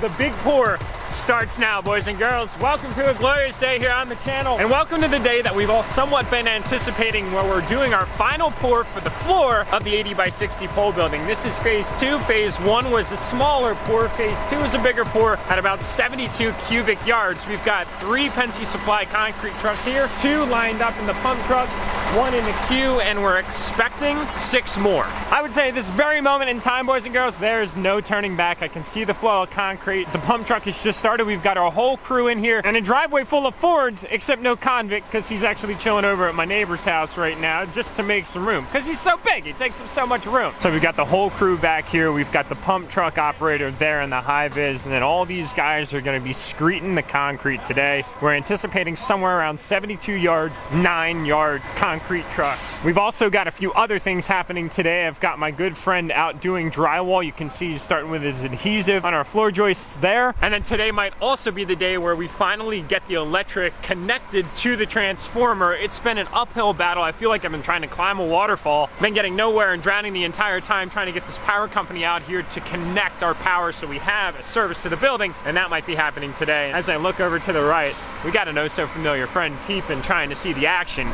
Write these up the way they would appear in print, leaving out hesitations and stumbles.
The big pour starts now, boys and girls. Welcome to a glorious day here on the channel, and welcome to the day that we've all somewhat been anticipating, where we're doing our final pour for the floor of the 80 by 60 pole building. This is phase 2. Phase 1 was a smaller pour. Phase 2 is a bigger pour at about 72 cubic yards. We've got 3 Penske Supply concrete trucks here, 2 lined up in the pump truck, 1 in the queue, and we're expecting 6 more. I would say at this very moment in time, boys and girls, there's no turning back. I can see the flow of concrete. The pump truck has just started. We've got our whole crew in here and a driveway full of Fords, except no Convict, because he's actually chilling over at my neighbor's house right now just to make some room, because he's so big. He takes up so much room. So we've got the whole crew back here. We've got the pump truck operator there in the high vis, and then all these guys are going to be screeting the concrete today. We're anticipating somewhere around 72 yards, 9-yard concrete trucks. We've also got a few other things happening today. I've got my good friend out doing drywall. You can see he's starting with his adhesive on our floor joists there. And then today might also be the day where we finally get the electric connected to the transformer. It's been an uphill battle. I feel like I've been trying to climb a waterfall, been getting nowhere and drowning the entire time trying to get this power company out here to connect our power so we have a service to the building, and that might be happening today. As I look over to the right, we got an oh so familiar friend peeping, trying to see the action.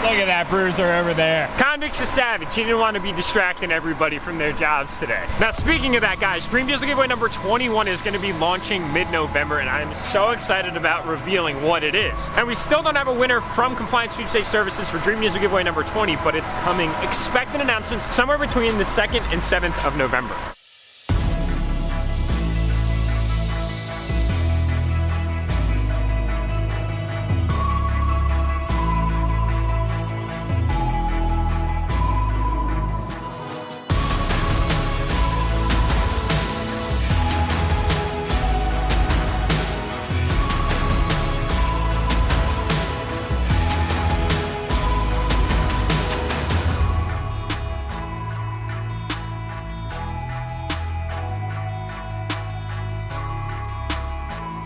Look at that bruiser over there. Convict's a savage. He didn't want to be distracting everybody from their jobs today. Now, speaking of that, guys, Dream Diesel giveaway number 21 is going to be launching mid-November, and I'm so excited about revealing what it is. And we still don't have a winner from Compliance Sweepstakes Services for Dream Diesel giveaway number 20, but it's coming. Expect an announcement somewhere between the 2nd and 7th of November.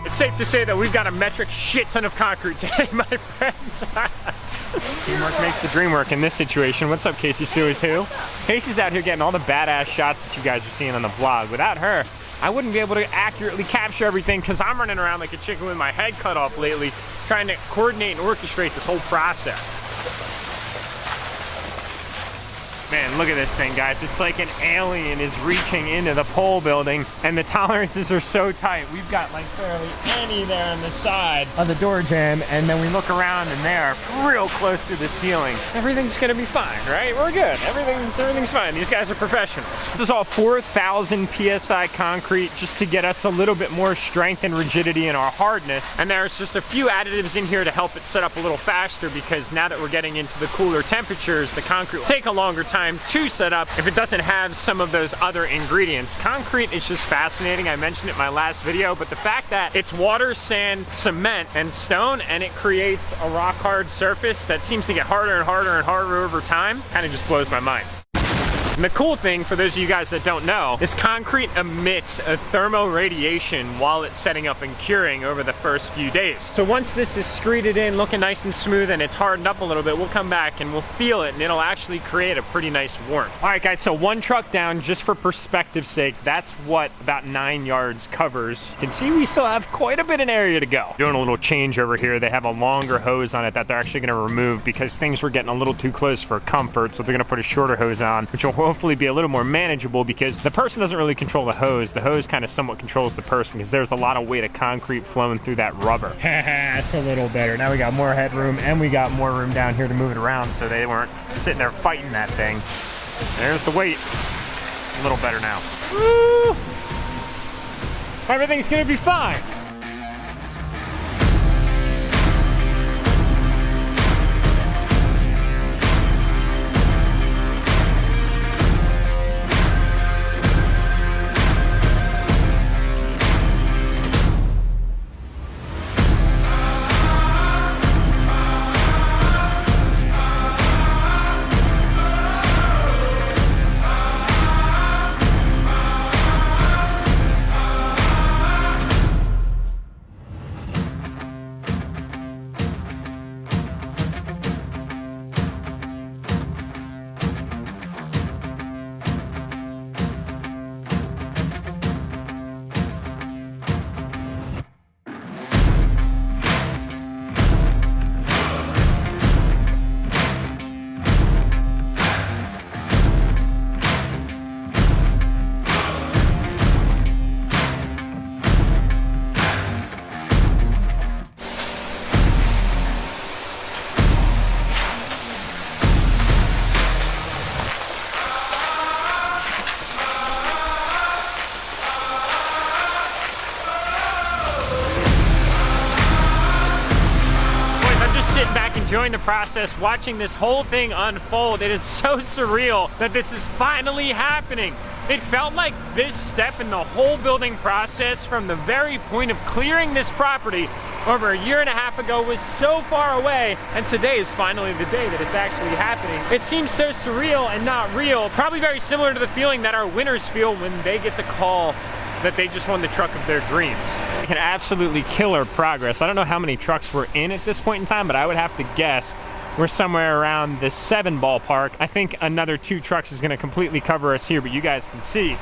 It's safe to say that we've got a metric shit ton of concrete today, my friends. Teamwork makes the dream work in this situation. What's up, Casey Sue's who? Casey's out here getting all the badass shots that you guys are seeing on the vlog. Without her, I wouldn't be able to accurately capture everything, because I'm running around like a chicken with my head cut off lately, trying to coordinate and orchestrate this whole process. Man, look at this thing, guys. It's like an alien is reaching into the pole building, and the tolerances are so tight. We've got like barely any there on the side of the door jamb, and then we look around and they're real close to the ceiling. Everything's gonna be fine, right? We're good. Everything's fine. These guys are professionals. This is all 4,000 PSI concrete just to get us a little bit more strength and rigidity in our hardness. And there's just a few additives in here to help it set up a little faster, because now that we're getting into the cooler temperatures, the concrete will take a longer time to set up if it doesn't have some of those other ingredients. Concrete is just fascinating. I mentioned it in my last video, but the fact that it's water, sand, cement, and stone, and it creates a rock hard surface that seems to get harder and harder and harder over time, kind of just blows my mind. And the cool thing, for those of you guys that don't know, is concrete emits a thermal radiation while it's setting up and curing over the first few days. So once this is screeded in, looking nice and smooth, and it's hardened up a little bit, we'll come back and we'll feel it, and it'll actually create a pretty nice warmth. All right, guys, so 1 truck down, just for perspective's sake. That's what about 9 yards covers. You can see we still have quite a bit of area to go. Doing a little change over here. They have a longer hose on it that they're actually gonna remove, because things were getting a little too close for comfort, so they're gonna put a shorter hose on, which will hopefully be a little more manageable, because the person doesn't really control the hose. The hose kind of somewhat controls the person, because there's a lot of weight of concrete flowing through that rubber. That's a little better. Now we got more headroom, and we got more room down here to move it around, so they weren't sitting there fighting that thing. There's the weight. A little better now. Woo! Everything's gonna be fine. enjoying the process, watching this whole thing unfold. It is so surreal that this is finally happening. It felt like this step in the whole building process from the very point of clearing this property over a year and a half ago was so far away, and today is finally the day that it's actually happening. It seems so surreal and not real, probably very similar to the feeling that our winners feel when they get the call that they just won the truck of their dreams. It can absolutely killer progress. I don't know how many trucks we're in at this point in time, but I would have to guess we're somewhere around the 7 ballpark. I think another 2 trucks is gonna completely cover us here, but you guys can see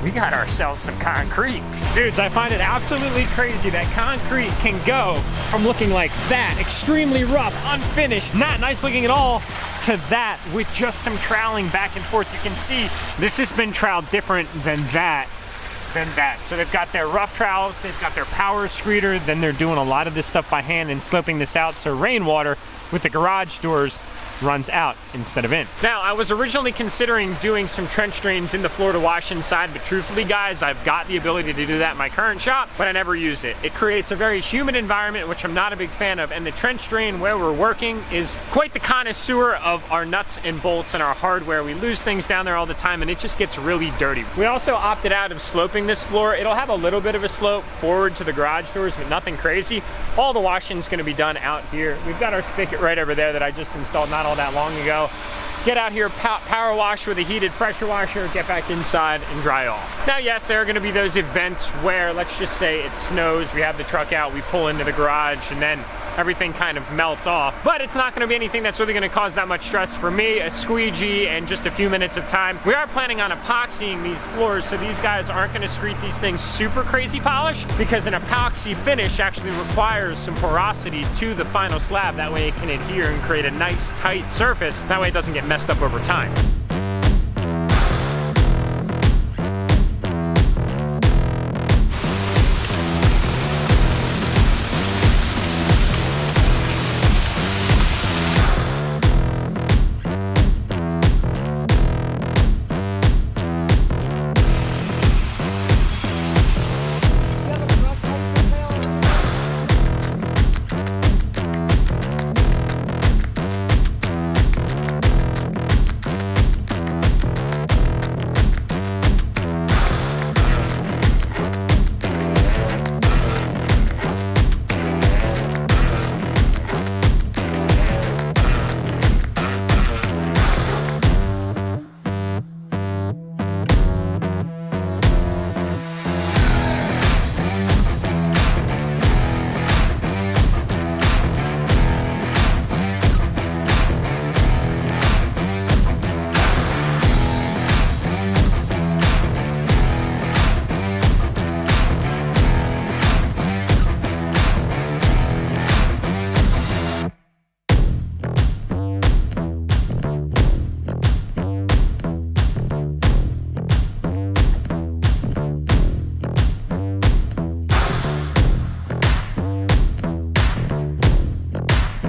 we got ourselves some concrete. Dudes, I find it absolutely crazy that concrete can go from looking like that, extremely rough, unfinished, not nice looking at all, to that with just some troweling back and forth. You can see this has been troweled different than that. So they've got their rough trowels, they've got their power screeder, then they're doing a lot of this stuff by hand and sloping this out so rainwater with the garage doors runs out instead of in. Now, I was originally considering doing some trench drains in the floor to wash inside, but truthfully, guys, I've got the ability to do that in my current shop, but I never use it. It creates a very humid environment, which I'm not a big fan of, and the trench drain where we're working is quite the connoisseur of our nuts and bolts and our hardware. We lose things down there all the time, and it just gets really dirty. We also opted out of sloping this floor. It'll have a little bit of a slope forward to the garage doors, but nothing crazy. All the washing is gonna be done out here. We've got our spigot right over there that I just installed not all that long ago. Get out here, power wash with a heated pressure washer, get back inside and dry off. Now, yes, there are gonna be those events where, let's just say it snows, we have the truck out, we pull into the garage, and then everything kind of melts off. But it's not gonna be anything that's really gonna cause that much stress for me, a squeegee, and just a few minutes of time. We are planning on epoxying these floors, so these guys aren't gonna screed these things super crazy polish, because an epoxy finish actually requires some porosity to the final slab. That way it can adhere and create a nice tight surface. That way it doesn't get messed up over time.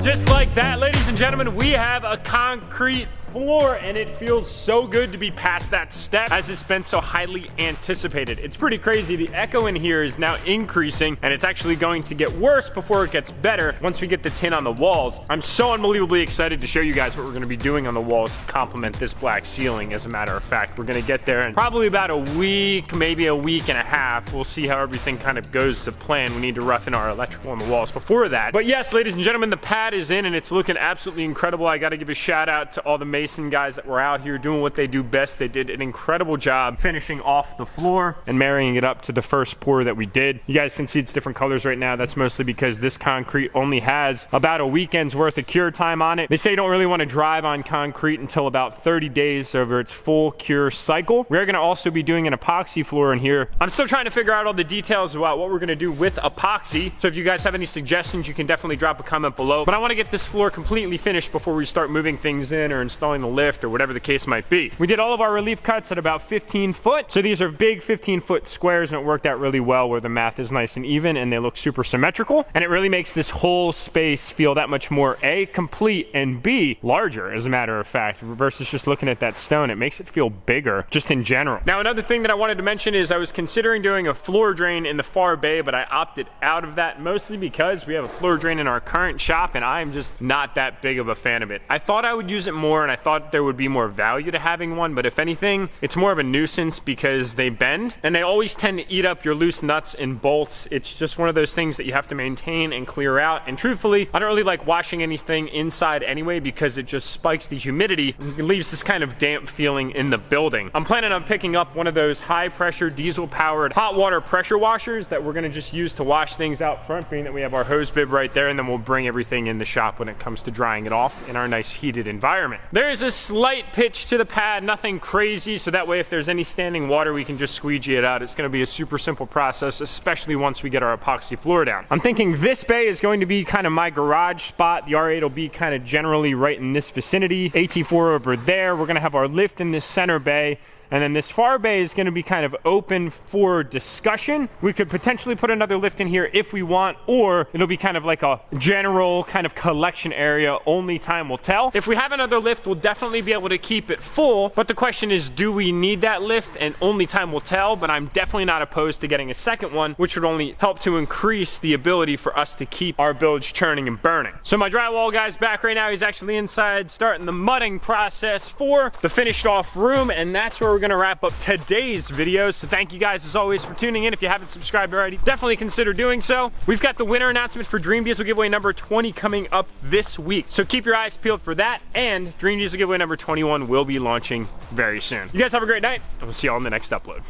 Just like that, ladies and gentlemen, we have a concrete floor, and it feels so good to be past that step as it's been so highly anticipated. It's pretty crazy. The echo in here is now increasing, and it's actually going to get worse before it gets better once we get the tin on the walls. I'm so unbelievably excited to show you guys what we're gonna be doing on the walls to complement this black ceiling. As a matter of fact, we're gonna get there in probably about a week, maybe a week and a half. We'll see how everything kind of goes to plan. We need to rough in our electrical on the walls before that. But yes, ladies and gentlemen, the pad is in and it's looking absolutely incredible. I gotta give a shout out to all the mason guys that were out here doing what they do best. They did an incredible job finishing off the floor and marrying it up to the first pour that we did. You guys can see it's different colors right now. That's mostly because this concrete only has about a weekend's worth of cure time on it. They say you don't really want to drive on concrete until about 30 days over its full cure cycle. We're gonna also be doing an epoxy floor in here. I'm still trying to figure out all the details about what we're gonna do with epoxy. So if you guys have any suggestions, you can definitely drop a comment below. But I want to get this floor completely finished before we start moving things in or installing installing the lift or whatever the case might be. We did all of our relief cuts at about 15 foot. So these are big 15-foot squares, and it worked out really well where the math is nice and even and they look super symmetrical. And it really makes this whole space feel that much more A, complete, and B, larger, as a matter of fact, versus just looking at that stone. It makes it feel bigger just in general. Now, another thing that I wanted to mention is I was considering doing a floor drain in the far bay, but I opted out of that mostly because we have a floor drain in our current shop and I'm just not that big of a fan of it. I thought I would use it more and I thought there would be more value to having one, but if anything, it's more of a nuisance because they bend and they always tend to eat up your loose nuts and bolts. It's just one of those things that you have to maintain and clear out. And truthfully, I don't really like washing anything inside anyway because it just spikes the humidity. It leaves this kind of damp feeling in the building. I'm planning on picking up one of those high pressure diesel powered hot water pressure washers that we're gonna just use to wash things out front, being that we have our hose bib right there, and then we'll bring everything in the shop when it comes to drying it off in our nice heated environment. There is a slight pitch to the pad, nothing crazy, so that way if there's any standing water, we can just squeegee it out. It's gonna be a super simple process, especially once we get our epoxy floor down. I'm thinking this bay is going to be kind of my garage spot. The R8 will be kind of generally right in this vicinity. AT4 over there. We're gonna have our lift in this center bay. And then this far bay is gonna be kind of open for discussion. We could potentially put another lift in here if we want, or it'll be kind of like a general kind of collection area, only time will tell. If we have another lift, we'll definitely be able to keep it full, but the question is, do we need that lift? And only time will tell, but I'm definitely not opposed to getting a second one, which would only help to increase the ability for us to keep our bilge churning and burning. So my drywall guy's back right now. He's actually inside starting the mudding process for the finished off room, and that's where we're gonna wrap up today's video. So thank you guys as always for tuning in. If you haven't subscribed already, definitely consider doing so. We've got the winner announcement for Dream Diesel giveaway number 20 coming up this week, so keep your eyes peeled for that, and Dream Diesel giveaway number 21 will be launching very soon. You guys have a great night, and we'll see y'all in the next upload.